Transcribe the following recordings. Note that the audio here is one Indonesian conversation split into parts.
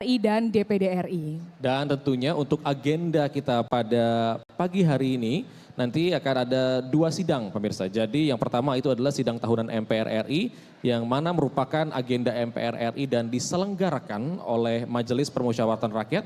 RI dan DPD RI. Dan tentunya untuk agenda kita pada pagi hari ini nanti akan ada 2 sidang pemirsa. Jadi yang pertama itu adalah sidang tahunan MPR RI yang mana merupakan agenda MPR RI dan diselenggarakan oleh Majelis Permusyawaratan Rakyat.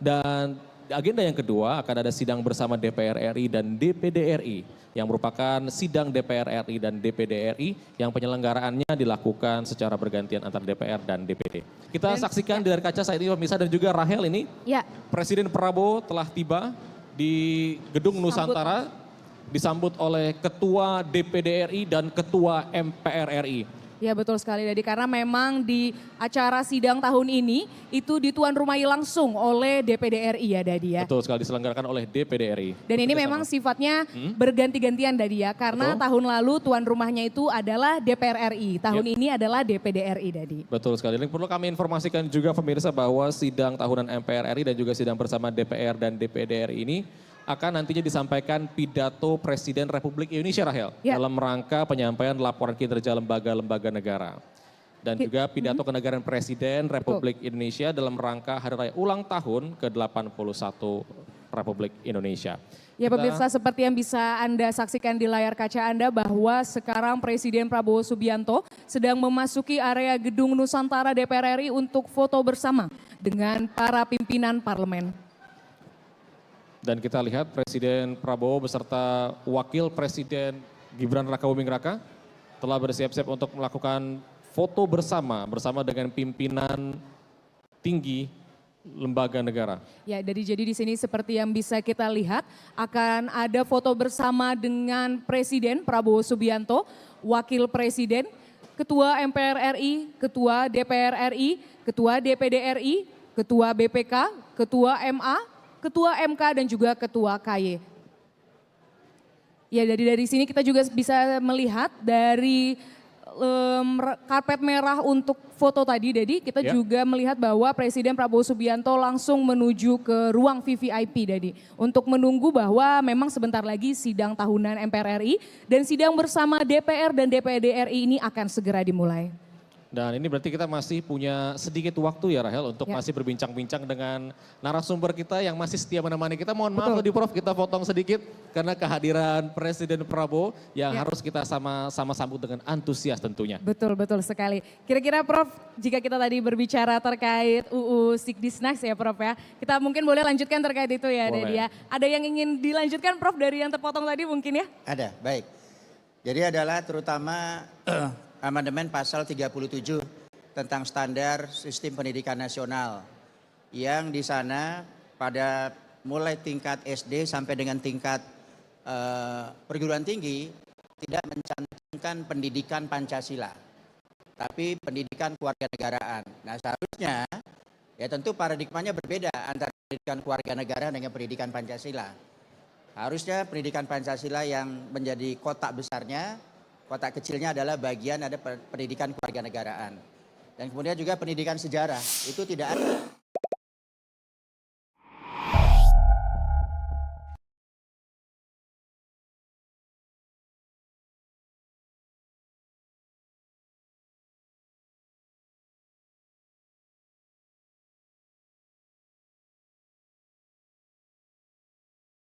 Dan agenda yang kedua akan ada sidang bersama DPR RI dan DPD RI yang merupakan sidang DPR RI dan DPD RI yang penyelenggaraannya dilakukan secara bergantian antara DPR dan DPD. Kita saksikan di layar kaca saat ini pemirsa dan juga Rahel ini. Ya. Presiden Prabowo telah tiba di Gedung Nusantara disambut oleh Ketua DPD RI dan Ketua MPR RI. Ya betul sekali Dadi, karena memang di acara sidang tahun ini itu dituan rumahi langsung oleh DPD RI ya Dadi ya. Betul sekali diselenggarakan oleh DPD RI. Dan ini memang sifatnya berganti-gantian Dadi ya, karena tahun lalu tuan rumahnya itu adalah DPR RI, tahun ini adalah DPD RI Dadi. Betul sekali, dan perlu kami informasikan juga pemirsa bahwa sidang tahunan MPR RI dan juga sidang bersama DPR dan DPD RI ini akan nantinya disampaikan pidato Presiden Republik Indonesia Rahel dalam rangka penyampaian laporan kinerja lembaga-lembaga negara. Dan juga pidato kenegaraan Presiden Republik Indonesia dalam rangka Hari Raya Ulang Tahun ke-81 Republik Indonesia. Ya pemirsa, seperti yang bisa Anda saksikan di layar kaca Anda bahwa sekarang Presiden Prabowo Subianto sedang memasuki area Gedung Nusantara DPR RI untuk foto bersama dengan para pimpinan parlemen. Dan kita lihat Presiden Prabowo beserta Wakil Presiden Gibran Rakabuming Raka telah bersiap-siap untuk melakukan foto bersama dengan pimpinan tinggi lembaga negara. Ya, jadi di sini seperti yang bisa kita lihat akan ada foto bersama dengan Presiden Prabowo Subianto, Wakil Presiden, Ketua MPR RI, Ketua DPR RI, Ketua DPD RI, Ketua BPK, Ketua MA, Ketua MK dan juga Ketua KY. Ya dari sini kita juga bisa melihat dari karpet merah untuk foto tadi Dedi, kita juga melihat bahwa Presiden Prabowo Subianto langsung menuju ke ruang VVIP Dedi. Untuk menunggu bahwa memang sebentar lagi sidang tahunan MPR RI dan sidang bersama DPR dan DPD RI ini akan segera dimulai. Dan ini berarti kita masih punya sedikit waktu ya Rahel untuk masih berbincang-bincang dengan narasumber kita yang masih setia menemani kita. Mohon maaf tadi Prof, kita potong sedikit karena kehadiran Presiden Prabowo yang harus kita sama-sama sambut dengan antusias tentunya. Betul sekali. Kira-kira Prof, jika kita tadi berbicara terkait UU Sikdisnas ya Prof ya, kita mungkin boleh lanjutkan terkait itu ya Dedi ya. Ada yang ingin dilanjutkan Prof dari yang terpotong tadi mungkin ya? Ada, baik. Jadi adalah terutama amandemen pasal 37 tentang standar sistem pendidikan nasional yang di sana pada mulai tingkat SD sampai dengan tingkat perguruan tinggi tidak mencantumkan pendidikan Pancasila, tapi pendidikan kewarganegaraan. Nah seharusnya ya tentu paradigmanya berbeda antara pendidikan kewarganegaraan dengan pendidikan Pancasila. Harusnya pendidikan Pancasila yang menjadi kotak besarnya, kotak kecilnya adalah bagian ada pendidikan kewarganegaraan. Dan kemudian juga pendidikan sejarah, itu tidak ada.